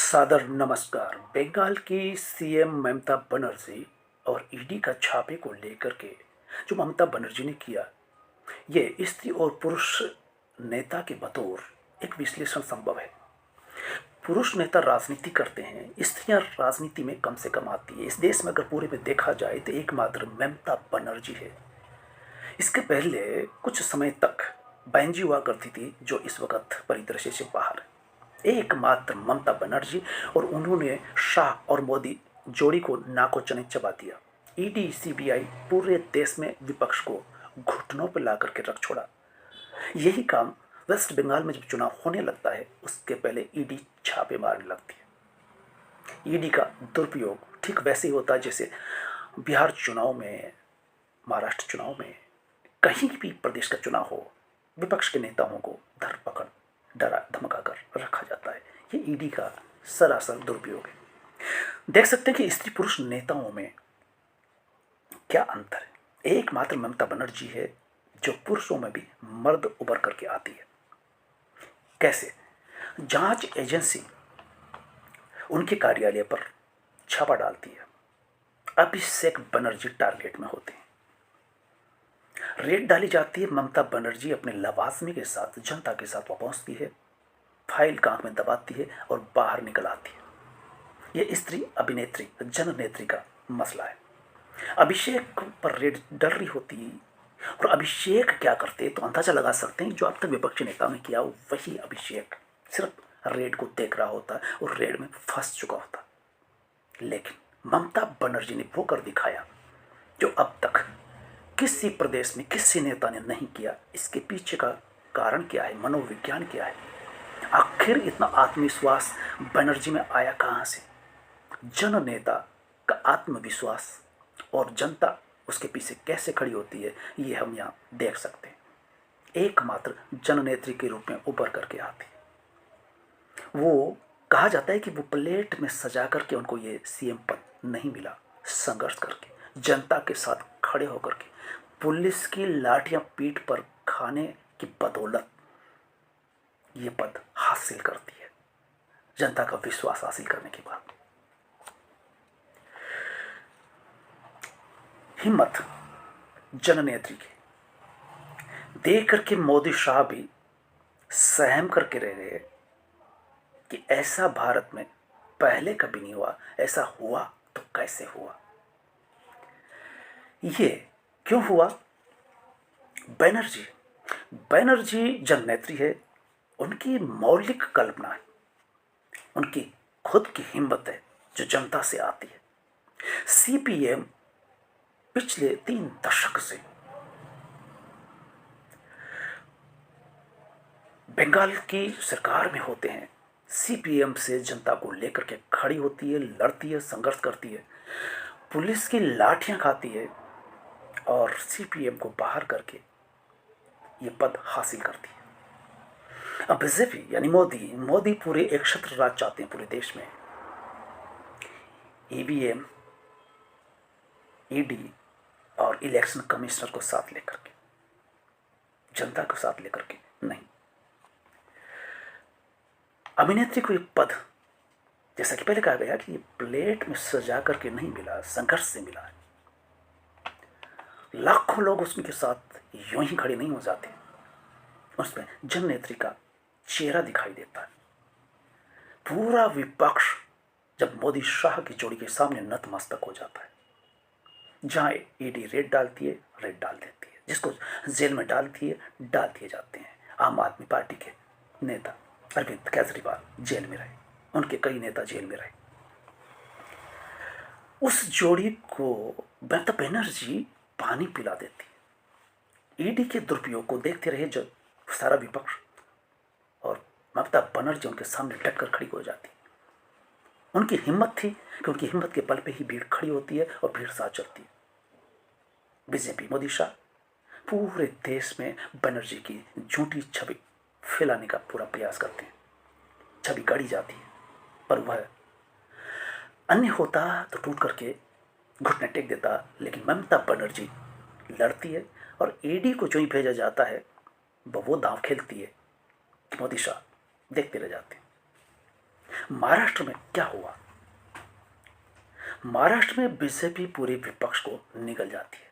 सादर नमस्कार। बंगाल की सीएम ममता बनर्जी और ईडी का छापे को लेकर के जो ममता बनर्जी ने किया, ये स्त्री और पुरुष नेता के बतौर एक विश्लेषण संभव है। पुरुष नेता राजनीति करते हैं, स्त्रियां राजनीति में कम से कम आती है। इस देश में अगर पूरे में देखा जाए तो एकमात्र ममता बनर्जी है। इसके पहले कुछ समय तक बहनजी हुआ करती थी, जो इस वक्त परिदृश्य से बाहर है। एकमात्र ममता बनर्जी, और उन्होंने शाह और मोदी जोड़ी को नाको चने चबा दिया। ईडी सीबीआई पूरे देश में विपक्ष को घुटनों पर ला करके रख छोड़ा। यही काम वेस्ट बंगाल में जब चुनाव होने लगता है, उसके पहले ईडी छापे मारने लगती है। ईडी का दुरुपयोग ठीक वैसे ही होता है जैसे बिहार चुनाव में, महाराष्ट्र चुनाव में, कहीं भी प्रदेश का चुनाव हो, विपक्ष के नेताओं को धरपकड़, डरा धमका कर रखा जाता है। ये ईडी का सरासर दुरुपयोग है। देख सकते हैं कि स्त्री पुरुष नेताओं में क्या अंतर है। एकमात्र ममता बनर्जी है जो पुरुषों में भी मर्द उभर करके आती है। कैसे? जांच एजेंसी उनके कार्यालय पर छापा डालती है, अभिषेक बनर्जी टारगेट में होते हैं। रेड डाली जाती है, ममता बनर्जी अपने लवाजमे के साथ जनता के साथ वह पहुंचती है, फाइल कांख में दबाती है और बाहर निकल आती है। यह स्त्री अभिनेत्री, जननेत्री का मसला है। अभिषेक पर रेड डल रही होती, और अभिषेक क्या करते तो अंदाजा लगा सकते हैं, जो अब तक विपक्षी नेताओं ने किया वही अभिषेक सिर्फ रेड को देख रहा होता और रेड में फंस चुका होता। लेकिन ममता बनर्जी ने वो कर दिखाया जो अब तक किसी प्रदेश में किसी नेता ने नहीं किया। इसके पीछे का कारण क्या है, मनोविज्ञान क्या है, आखिर इतना आत्मविश्वास बनर्जी में आया कहाँ से? जननेता का आत्मविश्वास और जनता उसके पीछे कैसे खड़ी होती है, ये हम यहाँ देख सकते हैं। एकमात्र जननेत्री के रूप में उभर करके आती है। वो कहा जाता है कि वो प्लेट में सजा करके उनको ये सीएम पद नहीं मिला, संघर्ष करके, जनता के साथ खड़े होकर के, पुलिस की लाठियां पीठ पर खाने की बदौलत ये पद हासिल करती है, जनता का विश्वास हासिल करने के बाद। हिम्मत जननेत्री की देख करके मोदी शाह भी सहम करके रह गए कि ऐसा भारत में पहले कभी नहीं हुआ, ऐसा हुआ तो कैसे हुआ। ये क्यों हुआ? बैनर्जी जननेत्री है, उनकी मौलिक कल्पना है, उनकी खुद की हिम्मत है जो जनता से आती है। सीपीएम पिछले 3 दशक से बंगाल की सरकार में होते हैं। सीपीएम से जनता को लेकर के खड़ी होती है, लड़ती है, संघर्ष करती है, पुलिस की लाठियां खाती है और सीपीएम को बाहर करके ये पद हासिल करती है। अब बीजेपी यानी मोदी पूरे एक छत्र राज चाहते हैं पूरे देश में। ईवीएम, ईडी और इलेक्शन कमिश्नर को साथ लेकर के, जनता को साथ लेकर के नहीं। अभिनेत्री को ये पद, जैसा कि पहले कहा गया कि ये प्लेट में सजा करके नहीं मिला, संघर्ष से मिला है। लाखों लोग उसके साथ यूं ही खड़े नहीं हो जाते, उसमें जननेत्री का चेहरा दिखाई देता है। पूरा विपक्ष जब मोदी शाह की जोड़ी के सामने नतमस्तक हो जाता है। जहां ईडी रेड डालती है, रेड डाल देती है, जिसको जेल में डालती है, डाल दिए जाते हैं। आम आदमी पार्टी के नेता अरविंद केजरीवाल जेल में रहे, उनके कई नेता जेल में रहे। उस जोड़ी को ममता बनर्जी पानी पिला देती है। ईडी के दुरुपयोग को देखते रहे जब सारा विपक्ष, और ममता बनर्जी उनके सामने डटकर खड़ी हो जाती। उनकी हिम्मत थी कि उनकी हिम्मत के बल पे ही भीड़ खड़ी होती है और भीड़ साथ चलती है। बीजेपी, मोदी शाह पूरे देश में बनर्जी की झूठी छवि फैलाने का पूरा प्रयास करते हैं। छवि गढ़ी जाती है, पर वह अन्य होता तो टूट करके घुटने टेक देता, लेकिन ममता बनर्जी लड़ती है और ईडी को जो ही भेजा जाता है वो दांव खेलती है कि मोदी शाह देखते रह जाते हैं। महाराष्ट्र में क्या हुआ? महाराष्ट्र में बीजेपी पूरे विपक्ष को निगल जाती है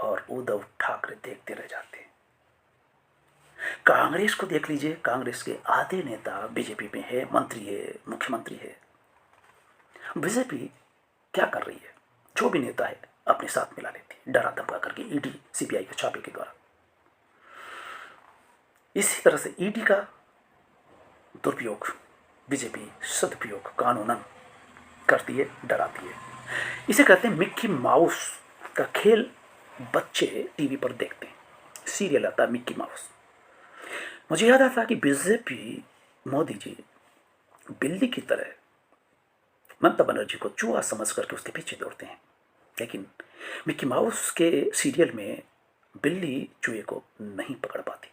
और उद्धव ठाकरे देखते रह जाते हैं। कांग्रेस को देख लीजिए, कांग्रेस के आधे नेता बीजेपी में है, मंत्री है, मुख्यमंत्री है। बीजेपी क्या कर रही है? जो भी नेता है अपने साथ मिला लेती है, डरा धमका करके, ईडी सीबीआई के छापे के द्वारा। इसी तरह से ईडी का दुरुपयोग बीजेपी सदुपयोग कानूनन करती है, डराती है। इसे कहते हैं मिक्की माउस का खेल। बच्चे टीवी पर देखते हैं, सीरियल आता है मिक्की माउस। मुझे याद आता कि बीजेपी मोदी जी बिल्ली की तरह ममता बनर्जी को चूहा समझ करके उसके पीछे दौड़ते हैं, लेकिन मिक्की माउस के सीरियल में बिल्ली चूहे को नहीं पकड़ पाती।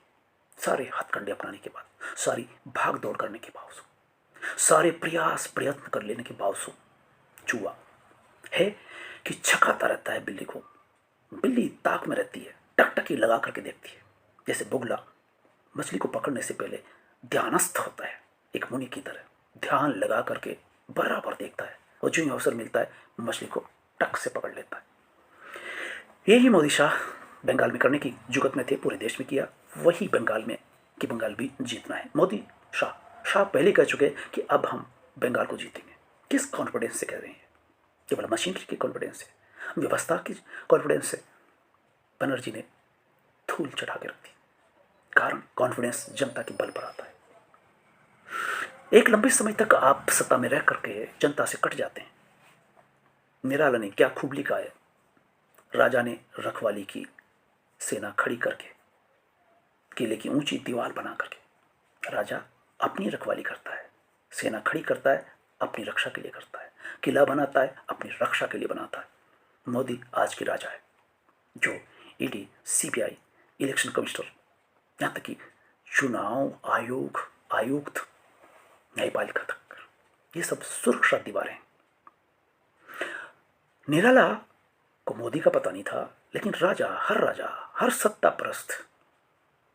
सारे हथकंडे अपनाने के बाद, सारी भाग दौड़ करने के बावजूद, सारे प्रयत्न कर लेने के बावजूद चूहा है कि छकाता रहता है बिल्ली को। बिल्ली ताक में रहती है, टकटकी लगा करके देखती है, जैसे बुगला मछली को पकड़ने से पहले ध्यानस्थ होता है, एक मुनि की तरह ध्यान लगा करके बराबर देखता है, और जो ही अवसर मिलता है मछली को टक से पकड़ लेता है। यही मोदी शाह बंगाल में करने की जुगत में थे, पूरे देश में किया, वही बंगाल में कि बंगाल भी जीतना है। मोदी शाह पहले कह चुके कि अब हम बंगाल को जीतेंगे। किस कॉन्फिडेंस से कह रहे हैं? केवल मशीनरी की कॉन्फिडेंस से, व्यवस्था की कॉन्फिडेंस से बनर्जी ने धूल चढ़ा के रख दी। कारण कॉन्फिडेंस जनता के बल पर आता है। एक लंबे समय तक आप सत्ता में रह करके जनता से कट जाते हैं। निराला ने क्या खूब लिखा है, राजा ने रखवाली की सेना खड़ी करके, किले की ऊंची दीवार बना करके। राजा अपनी रखवाली करता है, सेना खड़ी करता है, अपनी रक्षा के लिए करता है, किला बनाता है, अपनी रक्षा के लिए बनाता है। मोदी आज की राजा है, जो ईडी, सीबीआई, इलेक्शन कमिश्नर, यहाँ तक कि चुनाव आयोग, आयुक्त, न्यायपालिका तक, ये सब सुरक्षा दीवारें। निराला को मोदी का पता नहीं था, लेकिन राजा, हर सत्ता परस्त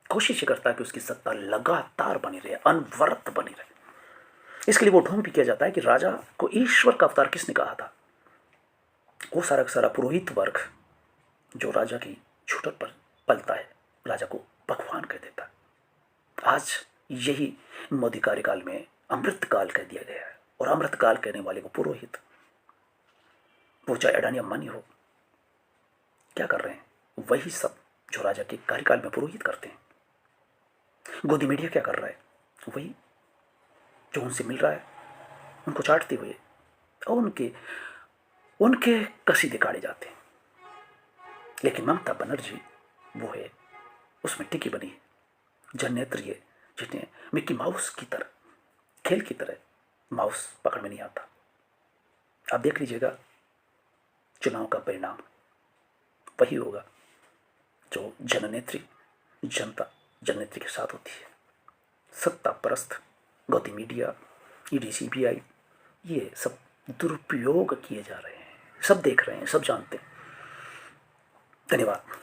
कोशिश करता है कि उसकी सत्ता लगातार बनी रहे, अनवरत बनी रहे। इसके लिए वो ढोंग भी किया जाता है कि राजा को ईश्वर का अवतार किसने कहा था। वो सारा का सारा पुरोहित वर्ग जो राजा की छूटत पर पलता है, राजा को भगवान कह देता है। आज यही मोदी कार्यकाल में अमृतकाल कह दिया गया है, और अमृतकाल कहने वाले को पुरोहित, वो चाहे अडानी अंबानी हो, क्या कर रहे हैं? वही सब जो राजा के कार्यकाल में पुरोहित करते हैं। गोदी मीडिया क्या कर रहा है? वही जो उनसे मिल रहा है उनको चाटते हुए, और उनके कसीदे काटे जाते हैं। लेकिन ममता बनर्जी वो है, उसमें टिकी बनी है, जननेत्री है, जिसने मिक्की माउस की तरह, खेल की तरह माउस पकड़ में नहीं आता। आप देख लीजिएगा, चुनाव का परिणाम वही होगा जो जननेत्री, जनता जननेत्री के साथ होती है। सत्ता परस्त गौती मीडिया, ईडी, सीबीआई, ये सब दुरुपयोग किए जा रहे हैं, सब देख रहे हैं, सब जानते हैं। धन्यवाद।